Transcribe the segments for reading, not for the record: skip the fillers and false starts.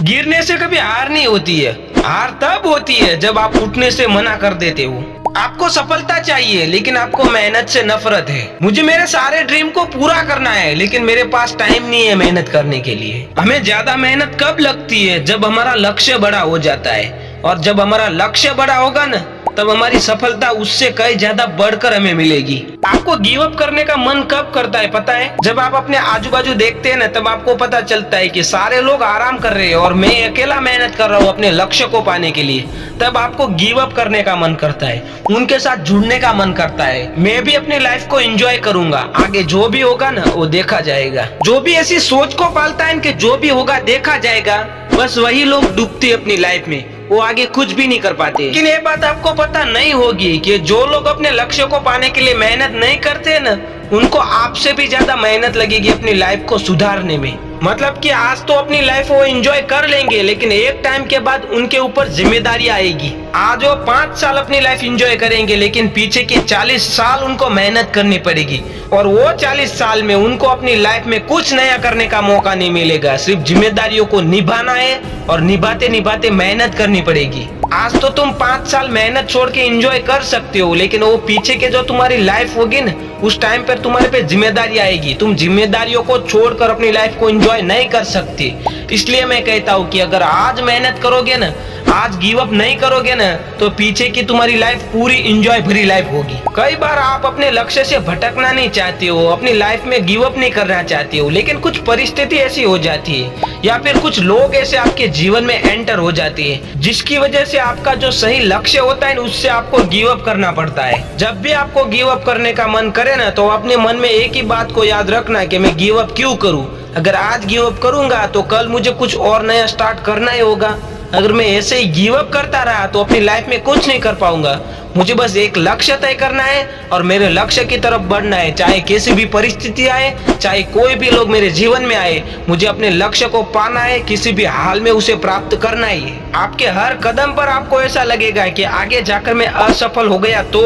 गिरने से कभी हार नहीं होती है। हार तब होती है जब आप उठने से मना कर देते हो। आपको सफलता चाहिए लेकिन आपको मेहनत से नफरत है। मुझे मेरे सारे ड्रीम को पूरा करना है लेकिन मेरे पास टाइम नहीं है मेहनत करने के लिए। हमें ज्यादा मेहनत कब लगती है? जब हमारा लक्ष्य बड़ा हो जाता है, और जब हमारा लक्ष्य बड़ा होगा ना, तब हमारी सफलता उससे कई ज्यादा बढ़कर हमें मिलेगी। आपको गिव अप करने का मन कब करता है पता है? जब आप अपने आजू बाजू देखते हैं ना, तब आपको पता चलता है कि सारे लोग आराम कर रहे हैं और मैं अकेला मेहनत कर रहा हूँ अपने लक्ष्य को पाने के लिए। तब आपको गिव अप करने का मन करता है, उनके साथ जुड़ने का मन करता है। मैं भी अपनी लाइफ को एंजॉय करूंगा, आगे जो भी होगा ना वो देखा जाएगा। जो भी ऐसी सोच को पालता है कि जो भी होगा देखा जाएगा, बस वही लोग डूबते अपनी लाइफ में, वो आगे कुछ भी नहीं कर पाते। लेकिन ये बात आपको पता नहीं होगी कि जो लोग अपने लक्ष्य को पाने के लिए मेहनत नहीं करते ना, उनको आपसे भी ज्यादा मेहनत लगेगी अपनी लाइफ को सुधारने में। मतलब कि आज तो अपनी लाइफ वो एंजॉय कर लेंगे, लेकिन एक टाइम के बाद उनके ऊपर जिम्मेदारी आएगी। आज वो 5 साल अपनी लाइफ एंजॉय करेंगे, लेकिन पीछे के 40 साल उनको मेहनत करनी पड़ेगी, और वो 40 साल में उनको अपनी लाइफ में कुछ नया करने का मौका नहीं मिलेगा। सिर्फ जिम्मेदारियों को निभाना है और निभाते निभाते मेहनत करनी पड़ेगी। आज तो तुम 5 साल मेहनत छोड़ के एंजॉय कर सकते हो, लेकिन वो पीछे के जो तुम्हारी लाइफ होगी ना, उस टाइम पर तुम्हारे पे जिम्मेदारी आएगी। तुम जिम्मेदारियों को छोड़कर अपनी लाइफ को एंजॉय नहीं कर सकते। इसलिए मैं कहता हूँ कि अगर आज मेहनत करोगे ना, आज गिव अप नहीं करोगे ना, तो पीछे की तुम्हारी लाइफ पूरी एंजॉय भरी लाइफ होगी। कई बार आप अपने लक्ष्य से भटकना नहीं चाहते हो, अपनी लाइफ में गिव अप नहीं करना चाहते हो, लेकिन कुछ परिस्थिति ऐसी हो जाती है या फिर कुछ लोग ऐसे आपके जीवन में एंटर हो जाते हैं, जिसकी वजह से आपका जो सही लक्ष्य होता है उससे आपको गिव अप करना पड़ता है। जब भी आपको गिव अप करने का मन करे ना, तो अपने मन में एक ही बात को याद रखना कि मैं गिव अप क्यों करूं। अगर आज गिव अप करूंगा तो कल मुझे कुछ और नया स्टार्ट करना ही होगा। अगर मैं ऐसे ही गिव अप करता रहा तो अपनी लाइफ में कुछ नहीं कर पाऊंगा। मुझे बस एक लक्ष्य तय करना है और मेरे लक्ष्य की तरफ बढ़ना है, चाहे कैसी भी परिस्थिति आए, चाहे कोई भी लोग मेरे जीवन में आए, मुझे अपने लक्ष्य को पाना है, किसी भी हाल में उसे प्राप्त करना ही है। आपके हर कदम पर आपको ऐसा लगेगा कि आगे जाकर मैं असफल हो गया तो,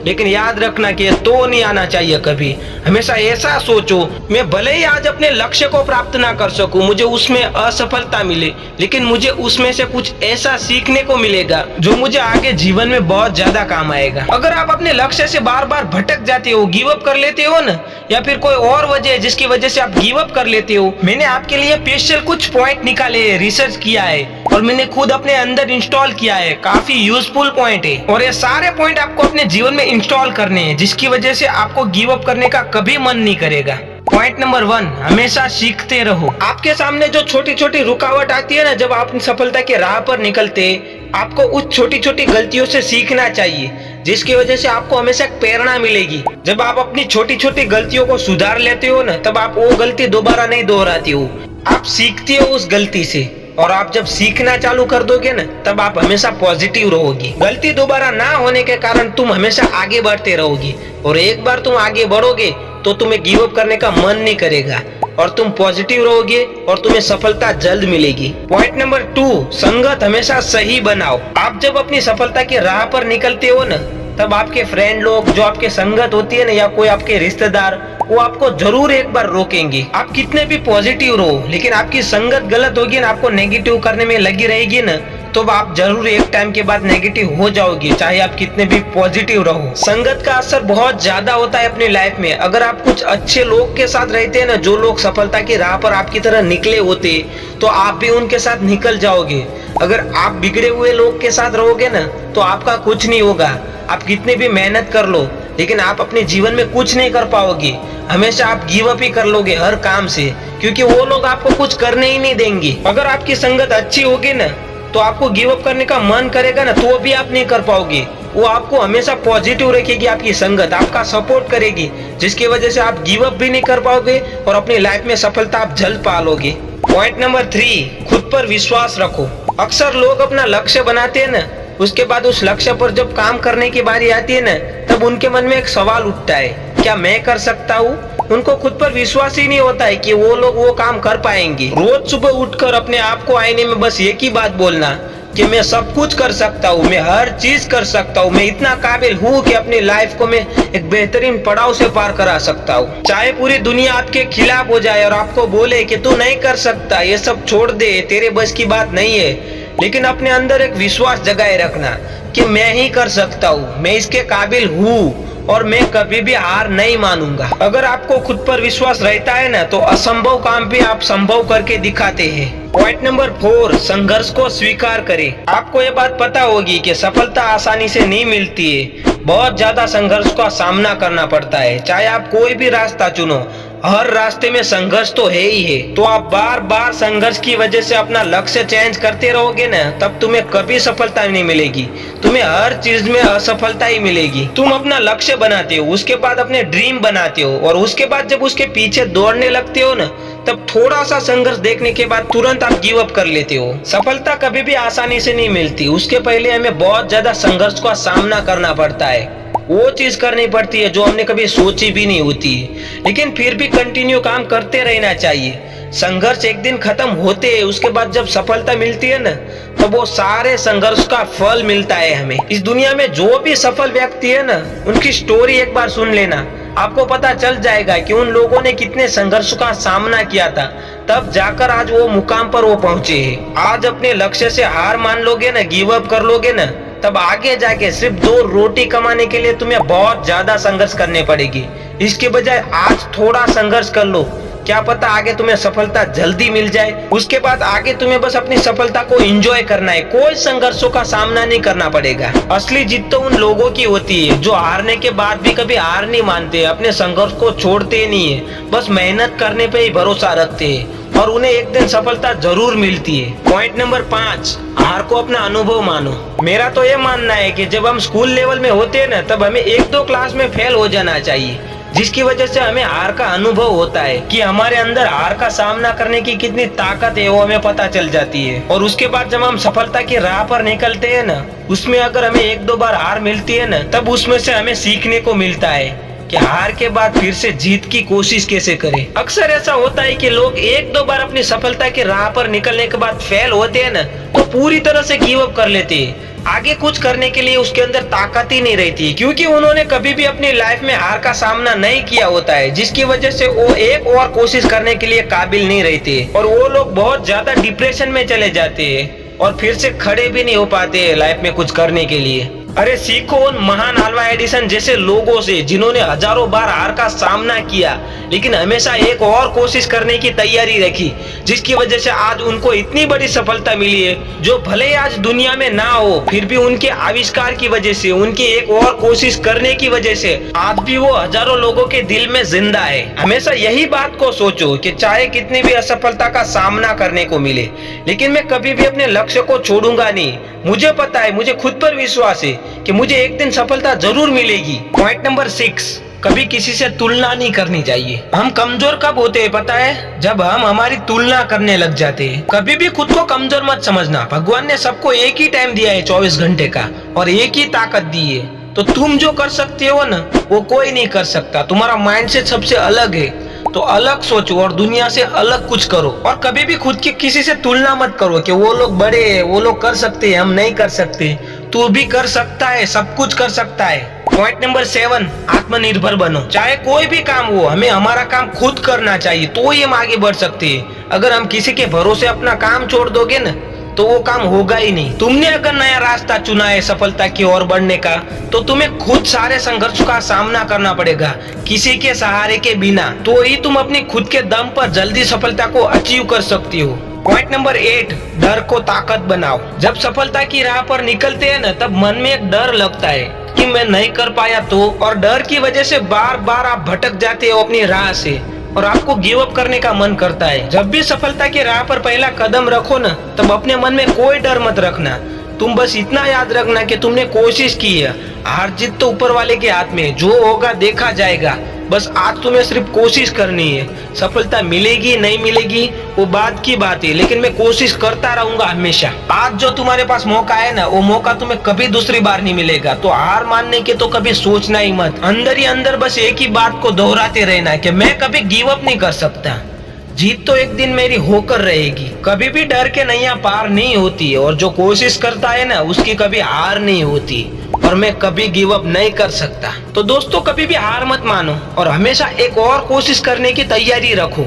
लेकिन याद रखना कि तो नहीं आना चाहिए कभी। हमेशा ऐसा सोचो, मैं भले ही आज अपने लक्ष्य को प्राप्त ना कर सकूं, मुझे उसमें असफलता मिले, लेकिन मुझे उसमें से कुछ ऐसा सीखने को मिलेगा जो मुझे आगे जीवन में बहुत ज्यादा काम आएगा। अगर आप अपने लक्ष्य से बार बार भटक जाते हो, गिव अप कर लेते हो ना, या फिर कोई और वजह है जिसकी वजह से आप गिव अप कर लेते हो, मैंने आपके लिए स्पेशल कुछ पॉइंट निकाले, रिसर्च किया है और मैंने खुद अपने अंदर इंस्टॉल किया है। काफी यूजफुल पॉइंट है और ये सारे पॉइंट आपको अपने जीवन में इंस्टॉल करने हैं, जिसकी वजह से आपको गिव अप करने का कभी मन नहीं करेगा। पॉइंट नंबर 1, हमेशा सीखते रहो। आपके सामने जो छोटी छोटी रुकावट आती है ना, जब आप सफलता के राह पर निकलते, आपको उस छोटी छोटी गलतियों से सीखना चाहिए, जिसकी वजह से आपको हमेशा प्रेरणा मिलेगी। जब आप अपनी छोटी छोटी गलतियों को सुधार लेते हो ना, तब आप वो गलती दोबारा नहीं दोहराते हो, आप सीखते हो उस गलती से। और आप जब सीखना चालू कर दोगे ना, तब आप हमेशा पॉजिटिव रहोगी। गलती दोबारा ना होने के कारण तुम हमेशा आगे बढ़ते रहोगी, और एक बार तुम आगे बढ़ोगे तो तुम्हें गिव अप करने का मन नहीं करेगा और तुम पॉजिटिव रहोगे और तुम्हें सफलता जल्द मिलेगी। पॉइंट नंबर 2, संगत हमेशा सही बनाओ। आप जब अपनी सफलता की राह पर निकलते हो ना, तब आपके फ्रेंड लोग, जो आपके संगत होती है ना, या कोई आपके रिश्तेदार, वो आपको जरूर एक बार रोकेंगे। आप कितने भी पॉजिटिव रहो, लेकिन आपकी संगत गलत होगी ना, आपको नेगेटिव करने में लगी रहेगी ना, तो आप जरूर एक टाइम के बाद नेगेटिव हो जाओगे, चाहे आप कितने भी पॉजिटिव रहो। संगत का असर बहुत ज्यादा होता है अपनी लाइफ में। अगर आप कुछ अच्छे लोग के साथ रहते हैं ना, जो लोग सफलता की राह पर आपकी तरह निकले होते, तो आप भी उनके साथ निकल जाओगे। अगर आप बिगड़े हुए लोग के साथ रहोगे ना, तो आपका कुछ नहीं होगा। आप कितने भी मेहनत कर लो, लेकिन आप अपने जीवन में कुछ नहीं कर पाओगे। हमेशा आप गिव अप ही कर लोगे हर काम से, क्योंकि वो लोग आपको कुछ करने ही नहीं देंगे। अगर आपकी संगत अच्छी होगी ना, तो आपको गिव अप करने का मन करेगा ना, तो भी आप नहीं कर पाओगे। वो आपको हमेशा पॉजिटिव रखेगी, आपकी संगत आपका सपोर्ट करेगी, जिसकी वजह से आप गिव अप भी नहीं कर पाओगे और अपनी लाइफ में सफलता आप जल्द पा लोगे। पॉइंट नंबर 3, खुद पर विश्वास रखो। अक्सर लोग अपना लक्ष्य बनाते हैं ना, उसके बाद उस लक्ष्य पर जब काम करने की बारी आती है ना, तब उनके मन में एक सवाल उठता है, क्या मैं कर सकता हूँ? उनको खुद पर विश्वास ही नहीं होता है कि वो लोग वो काम कर पाएंगे। रोज सुबह उठकर अपने आप को आईने में बस एक ही बात बोलना, कि मैं सब कुछ कर सकता हूँ, मैं हर चीज कर सकता हूँ, मैं इतना काबिल हूँ कि अपनी लाइफ को मैं एक बेहतरीन पड़ाव से पार करा सकता हूँ। चाहे पूरी दुनिया आपके खिलाफ हो जाए और आपको बोले कि तू नहीं कर सकता, ये सब छोड़ दे, तेरे बस की बात नहीं है, लेकिन अपने अंदर एक विश्वास जगाए रखना कि मैं ही कर सकता हूँ, मैं इसके काबिल हूँ और मैं कभी भी हार नहीं मानूंगा। अगर आपको खुद पर विश्वास रहता है ना, तो असंभव काम भी आप संभव करके दिखाते हैं। पॉइंट नंबर 4, संघर्ष को स्वीकार करें। आपको ये बात पता होगी कि सफलता आसानी से नहीं मिलती है, बहुत ज्यादा संघर्ष का सामना करना पड़ता है। चाहे आप कोई भी रास्ता चुनो, हर रास्ते में संघर्ष तो है ही है। तो आप बार बार संघर्ष की वजह से अपना लक्ष्य चेंज करते रहोगे ना, तब तुम्हें कभी सफलता नहीं मिलेगी, तुम्हें हर चीज में असफलता ही मिलेगी। तुम अपना लक्ष्य बनाते हो, उसके बाद अपने ड्रीम बनाते हो, और उसके बाद जब उसके पीछे दौड़ने लगते हो ना, तब थोड़ा सा संघर्ष देखने के बाद तुरंत आप गिव अप कर लेते हो। सफलता कभी भी आसानी से नहीं मिलती, उसके पहले हमें बहुत ज्यादा संघर्ष का सामना करना पड़ता है, वो चीज करनी पड़ती है जो हमने कभी सोची भी नहीं होती है, लेकिन फिर भी कंटिन्यू काम करते रहना चाहिए। संघर्ष एक दिन खत्म होते हैं, उसके बाद जब सफलता मिलती है ना, तो वो सारे संघर्ष का फल मिलता है हमें। इस दुनिया में जो भी सफल व्यक्ति है ना, उनकी स्टोरी एक बार सुन लेना, आपको पता चल जाएगा कि उन लोगों ने कितने संघर्ष का सामना किया था, तब जाकर आज वो मुकाम पर वो पहुंचे हैं। आज अपने लक्ष्य से हार मान लोगे ना, गिव अप कर लोगे ना, तब आगे जाके सिर्फ 2 रोटी कमाने के लिए तुम्हें बहुत ज्यादा संघर्ष करने पड़ेगी। इसके बजाय आज थोड़ा संघर्ष कर लो, क्या पता आगे तुम्हें सफलता जल्दी मिल जाए। उसके बाद आगे तुम्हें बस अपनी सफलता को एंजॉय करना है, कोई संघर्षों का सामना नहीं करना पड़ेगा। असली जीत तो उन लोगों की होती है जो हारने के बाद भी कभी हार नहीं मानते, अपने संघर्ष को छोड़ते नहीं है, बस मेहनत करने पे ही भरोसा रखते हैं और उन्हें एक दिन सफलता जरूर मिलती है। पॉइंट नंबर 5, हार को अपना अनुभव मानो। मेरा तो ये मानना है कि जब हम स्कूल लेवल में होते हैं ना, तब हमें 1-2 क्लास में फेल हो जाना चाहिए, जिसकी वजह से हमें हार का अनुभव होता है कि हमारे अंदर हार का सामना करने की कितनी ताकत है, वो हमें पता चल जाती है। और उसके बाद जब हम सफलता की राह पर निकलते हैं ना, उसमें अगर हमें 1-2 बार हार मिलती है ना, तब उसमें से हमें सीखने को मिलता है कि हार के बाद फिर से जीत की कोशिश कैसे करें। अक्सर ऐसा होता है कि लोग 1-2 बार अपनी सफलता की राह पर निकलने के बाद फेल होते हैं ना, तो पूरी तरह से गिव अप कर लेते हैं, आगे कुछ करने के लिए उसके अंदर ताकत ही नहीं रहती, क्योंकि उन्होंने कभी भी अपनी लाइफ में हार का सामना नहीं किया होता है, जिसकी वजह से वो एक और कोशिश करने के लिए काबिल नहीं रहते और वो लोग बहुत ज्यादा डिप्रेशन में चले जाते हैं और फिर से खड़े भी नहीं हो पाते लाइफ में कुछ करने के लिए। अरे सीखो उन महान अल्वा एडिसन जैसे लोगों से, जिन्होंने हजारों बार हार का सामना किया लेकिन हमेशा एक और कोशिश करने की तैयारी रखी, जिसकी वजह से आज उनको इतनी बड़ी सफलता मिली है, जो भले ही आज दुनिया में ना हो, फिर भी उनके आविष्कार की वजह से, उनकी एक और कोशिश करने की वजह से आज भी वो हजारों लोगों के दिल में जिंदा है। हमेशा यही बात को सोचो कि चाहे कितनी भी असफलता का सामना करने को मिले, लेकिन मैं कभी भी अपने लक्ष्य को छोड़ूंगा नहीं। मुझे पता है, मुझे खुद पर विश्वास है कि मुझे एक दिन सफलता जरूर मिलेगी। पॉइंट नंबर 6, कभी किसी से तुलना नहीं करनी चाहिए। हम कमजोर कब होते हैं पता है? जब हम हमारी तुलना करने लग जाते हैं। कभी भी खुद को कमजोर मत समझना। भगवान ने सबको एक ही टाइम दिया है 24 घंटे का, और एक ही ताकत दी है, तो तुम जो कर सकते हो ना, वो कोई नहीं कर सकता। तुम्हारा माइंडसेट सबसे अलग है, तो अलग सोचो और दुनिया से अलग कुछ करो। और कभी भी खुद की किसी से तुलना मत करो कि वो लोग बड़े हैं, वो लोग कर सकते हैं, हम नहीं कर सकते। तू भी कर सकता है, सब कुछ कर सकता है। पॉइंट नंबर 7, आत्मनिर्भर बनो। चाहे कोई भी काम हो, हमें हमारा काम खुद करना चाहिए, तो ही हम आगे बढ़ सकते हैं। अगर हम किसी के भरोसे अपना काम छोड़ दोगे ना, तो वो काम होगा ही नहीं। तुमने अगर नया रास्ता चुना है सफलता की ओर बढ़ने का, तो तुम्हें खुद सारे संघर्ष का सामना करना पड़ेगा, किसी के सहारे के बिना। तो ही तुम अपनी खुद के दम पर जल्दी सफलता को अचीव कर सकती हो। पॉइंट नंबर 8, डर को ताकत बनाओ। जब सफलता की राह पर निकलते हैं ना, तब मन में एक डर लगता है कि मैं नहीं कर पाया तो, और डर की वजह से बार बार आप भटक जाते हो अपनी राह से और आपको गिव अप करने का मन करता है। जब भी सफलता की राह पर पहला कदम रखो ना, तब अपने मन में कोई डर मत रखना। तुम बस इतना याद रखना कि तुमने कोशिश की है। हार जीत तो ऊपर वाले के हाथ में, जो होगा देखा जाएगा। बस आज तुम्हें सिर्फ कोशिश करनी है। सफलता मिलेगी नहीं मिलेगी वो बात की बात है, लेकिन मैं कोशिश करता रहूंगा हमेशा। आज जो तुम्हारे पास मौका है ना, वो मौका तुम्हें कभी दूसरी बार नहीं मिलेगा। तो हार मानने के तो कभी सोचना ही मत। अंदर ही अंदर बस एक ही बात को दोहराते रहना कि मैं कभी गिव अप नहीं कर सकता, जीत तो एक दिन मेरी होकर रहेगी। कभी भी डर के नैया पार नहीं होती है, और जो कोशिश करता है ना उसकी कभी हार नहीं होती, और मैं कभी गिव अप नहीं कर सकता। तो दोस्तों, कभी भी हार मत मानो और हमेशा एक और कोशिश करने की तैयारी रखो।